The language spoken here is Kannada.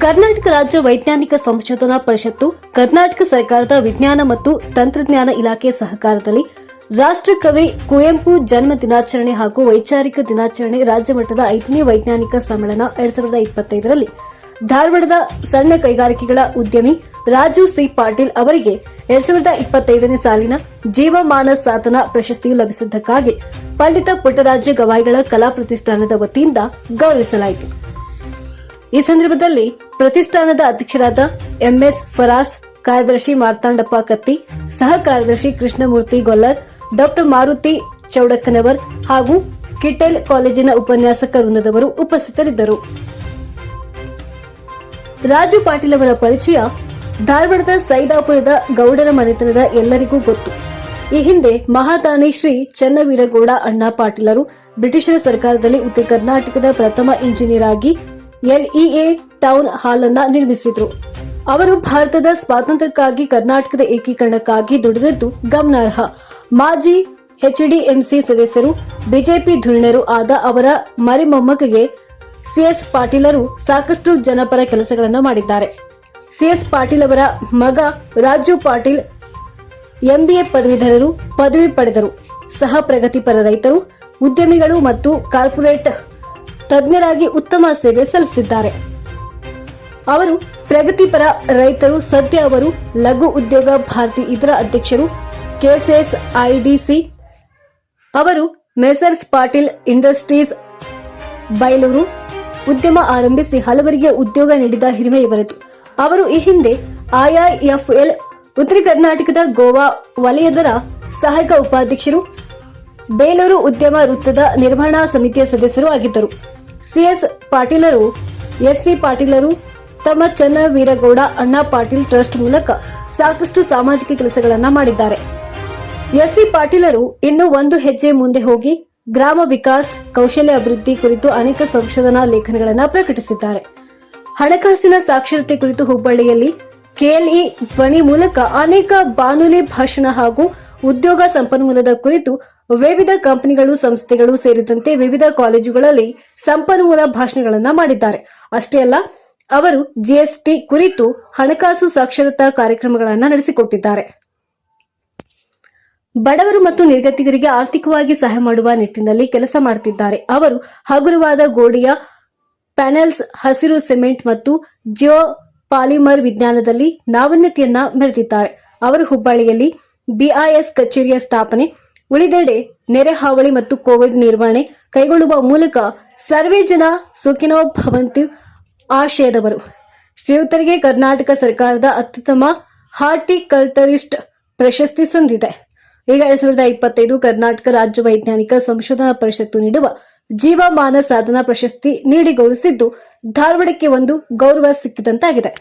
ಕರ್ನಾಟಕ ರಾಜ್ಯ ವೈಜ್ಞಾನಿಕ ಸಂಶೋಧನಾ ಪರಿಷತ್ತು ಕರ್ನಾಟಕ ಸರ್ಕಾರದ ವಿಜ್ಞಾನ ಮತ್ತು ತಂತ್ರಜ್ಞಾನ ಇಲಾಖೆ ಸಹಕಾರದಲ್ಲಿ ರಾಷ್ಟ್ರಕವಿ ಕುವೆಂಪು ಜನ್ಮ ದಿನಾಚರಣೆ ಹಾಗೂ ವೈಚಾರಿಕ ದಿನಾಚರಣೆ ರಾಜ್ಯ ಮಟ್ಟದ 5ನೇ ವೈಜ್ಞಾನಿಕ ಸಮ್ಮೇಳನ 2025ರಲ್ಲಿ ಧಾರವಾಡದ ಸಣ್ಣ ಕೈಗಾರಿಕೆಗಳ ಉದ್ಯಮಿ ರಾಜು ಸಿ ಪಾಟೀಲ್ ಅವರಿಗೆ 2025ನೇ ಸಾಲಿನ ಜೀವಮಾನ ಸಾಧನಾ ಪ್ರಶಸ್ತಿ ಲಭಿಸಿದ್ದಕ್ಕಾಗಿ ಪಂಡಿತ ಪುಟ್ಟರಾಜ ಗವಾಯಿಗಳ ಕಲಾ ಪ್ರತಿಷ್ಠಾನದ ವತಿಯಿಂದ ಗೌರವಿಸಲಾಯಿತು. ಈ ಸಂದರ್ಭದಲ್ಲಿ ಪ್ರತಿಷ್ಠಾನದ ಅಧ್ಯಕ್ಷರಾದ ಎಂಎಸ್ ಫರಾಸ್, ಕಾರ್ಯದರ್ಶಿ ಮಾರ್ತಾಂಡಪ್ಪ ಕತ್ತಿ, ಸಹ ಕಾರ್ಯದರ್ಶಿ ಕೃಷ್ಣಮೂರ್ತಿ ಗೊಲ್ಲರ್, ಡಾಕ್ಟರ್ ಮಾರುತಿ ಚೌಡಕ್ಕನವರ್ ಹಾಗೂ ಕಿಟೆಲ್ ಕಾಲೇಜಿನ ಉಪನ್ಯಾಸಕ ವೃಂದದವರು ಉಪಸ್ಥಿತರಿದ್ದರು. ರಾಜು ಪಾಟೀಲ್ ಅವರ ಪರಿಚಯ ಧಾರವಾಡದ ಸೈದಾಪುರದ ಗೌಡರ ಮನೆತನದ ಎಲ್ಲರಿಗೂ ಗೊತ್ತು. ಈ ಹಿಂದೆ ಮಹಾದಾನಿ ಶ್ರೀ ಚನ್ನವೀರಗೌಡ ಅಣ್ಣ ಪಾಟೀಲರು ಬ್ರಿಟಿಷರ ಸರ್ಕಾರದಲ್ಲಿ ಉತ್ತರ ಕರ್ನಾಟಕದ ಪ್ರಥಮ ಇಂಜಿನಿಯರ್ ಆಗಿ ಎಲ್ಇಎ ಟೌನ್ ಹಾಲ್ ಅನ್ನ ನಿರ್ಮಿಸಿದ್ರು. ಅವರು ಭಾರತದ ಸ್ವಾತಂತ್ರ್ಯಕ್ಕಾಗಿ ಕರ್ನಾಟಕದ ಏಕೀಕರಣಕ್ಕಾಗಿ ದುಡಿದದ್ದು ಗಮನಾರ್ಹ. ಮಾಜಿ ಎಚ್ಡಿಎಂಸಿ ಸದಸ್ಯರು, ಬಿಜೆಪಿ ಧುರೀಣರು ಆದ ಅವರ ಮರಿಮೊಮ್ಮಗಗೆ ಸಿಎಸ್ ಪಾಟೀಲರು ಸಾಕಷ್ಟು ಜನಪರ ಕೆಲಸಗಳನ್ನು ಮಾಡಿದ್ದಾರೆ. ಸಿಎಸ್ ಪಾಟೀಲ್ ಅವರ ಮಗ ರಾಜು ಪಾಟೀಲ್ ಎಂಬಿಎ ಪದವೀಧರರು, ಪದವಿ ಪಡೆದರು. ಸಹ ಪ್ರಗತಿಪರ ರೈತರು, ಉದ್ಯಮಿಗಳು ಮತ್ತು ಕಾರ್ಪೊರೇಟ್ ತಜ್ಞರಾಗಿ ಉತ್ತಮ ಸೇವೆ ಸಲ್ಲಿಸಿದ್ದಾರೆ. ಅವರು ಪ್ರಗತಿಪರ ರೈತರು. ಸದ್ಯ ಅವರು ಲಘು ಉದ್ಯೋಗ ಭಾರತಿ ಇದರ ಅಧ್ಯಕ್ಷರು. ಕೆಎಸ್ಎಸ್ಐಡಿಸಿ ಅವರು ಮೆಸರ್ಸ್ ಪಾಟೀಲ್ ಇಂಡಸ್ಟ್ರೀಸ್ ಬೈಲೂರು ಉದ್ಯಮ ಆರಂಭಿಸಿ ಹಲವರಿಗೆ ಉದ್ಯೋಗ ನೀಡಿದ ಹಿರಿಮೆ ಇವರದು. ಅವರು ಈ ಹಿಂದೆ ಐಐಎಫ್ಎಲ್ ಉತ್ತರ ಕರ್ನಾಟಕದ ಗೋವಾ ವಲಯದ ಸಹಾಯಕ ಉಪಾಧ್ಯಕ್ಷರು, ಬೇಲೂರು ಉದ್ಯಮ ವೃತ್ತದ ನಿರ್ವಹಣಾ ಸಮಿತಿಯ ಸದಸ್ಯರು ಆಗಿದ್ದರು. ಸಿಎಸ್ ಪಾಟೀಲರು, ಎಸ್ಸಿ ಪಾಟೀಲರು ತಮ್ಮ ಚನ್ನವೀರಗೌಡ ಅಣ್ಣ ಪಾಟೀಲ್ ಟ್ರಸ್ಟ್ ಮೂಲಕ ಸಾಕಷ್ಟು ಸಾಮಾಜಿಕ ಕೆಲಸಗಳನ್ನು ಮಾಡಿದ್ದಾರೆ. ಎಸ್ಸಿ ಪಾಟೀಲರು ಇನ್ನೂ ಒಂದು ಹೆಜ್ಜೆ ಮುಂದೆ ಹೋಗಿ ಗ್ರಾಮ ವಿಕಾಸ್, ಕೌಶಲ್ಯ ಅಭಿವೃದ್ಧಿ ಕುರಿತು ಅನೇಕ ಸಂಶೋಧನಾ ಲೇಖನಗಳನ್ನು ಪ್ರಕಟಿಸಿದ್ದಾರೆ. ಹಣಕಾಸಿನ ಸಾಕ್ಷರತೆ ಕುರಿತು ಹುಬ್ಬಳ್ಳಿಯಲ್ಲಿ ಕೆಎಲ್ಇ ಧ್ವನಿ ಮೂಲಕ ಅನೇಕ ಬಾನುಲಿ ಭಾಷಣ ಹಾಗೂ ಉದ್ಯೋಗ ಸಂಪನ್ಮೂಲದ ಕುರಿತು ವಿವಿಧ ಕಂಪನಿಗಳು, ಸಂಸ್ಥೆಗಳು ಸೇರಿದಂತೆ ವಿವಿಧ ಕಾಲೇಜುಗಳಲ್ಲಿ ಸಂಪನ್ಮೂಲ ಭಾಷಣಗಳನ್ನು ಮಾಡಿದ್ದಾರೆ. ಅಷ್ಟೇ ಅಲ್ಲ, ಅವರು ಜಿಎಸ್ಟಿ ಕುರಿತು ಹಣಕಾಸು ಸಾಕ್ಷರತಾ ಕಾರ್ಯಕ್ರಮಗಳನ್ನು ನಡೆಸಿಕೊಟ್ಟಿದ್ದಾರೆ. ಬಡವರು ಮತ್ತು ನಿರ್ಗತಿಕರಿಗೆ ಆರ್ಥಿಕವಾಗಿ ಸಹಾಯ ಮಾಡುವ ನಿಟ್ಟಿನಲ್ಲಿ ಕೆಲಸ ಮಾಡುತ್ತಿದ್ದಾರೆ. ಅವರು ಹಗುರವಾದ ಗೋಡೆಯ ಪ್ಯಾನೆಲ್ಸ್, ಹಸಿರು ಸಿಮೆಂಟ್ ಮತ್ತು ಜಿಯೋ ಪಾಲಿಮರ್ ವಿಜ್ಞಾನದಲ್ಲಿ ನಾವೀನ್ಯತೆಯನ್ನ ಮೆರೆದಿದ್ದಾರೆ. ಅವರು ಹುಬ್ಬಳ್ಳಿಯಲ್ಲಿ ಬಿಐಎಸ್ ಕಚೇರಿಯ ಸ್ಥಾಪನೆ, ಉಳಿದೆಡೆ ನೆರೆ ಹಾವಳಿ ಮತ್ತು ಕೋವಿಡ್ ನಿರ್ವಹಣೆ ಕೈಗೊಳ್ಳುವ ಮೂಲಕ ಸರ್ವೇ ಜನ ಸುಖಿನೋ ಭವಂತು ಆಶಯದವರು. ಶ್ರೀಯುತರಿಗೆ ಕರ್ನಾಟಕ ಸರ್ಕಾರದ ಅತ್ಯುತ್ತಮ ಹಾರ್ಟಿಕಲ್ಚರಿಸ್ಟ್ ಪ್ರಶಸ್ತಿ ಸಂದಿದೆ. ಈಗ 2025 ಕರ್ನಾಟಕ ರಾಜ್ಯ ವೈಜ್ಞಾನಿಕ ಸಂಶೋಧನಾ ಪರಿಷತ್ತು ನೀಡುವ ಜೀವಮಾನ ಸಾಧನಾ ಪ್ರಶಸ್ತಿ ನೀಡಿ ಗೌರವಿಸಿದ್ದು ಧಾರವಾಡಕ್ಕೆ ಒಂದು ಗೌರವ ಸಿಕ್ಕಿದಂತಾಗಿದೆ.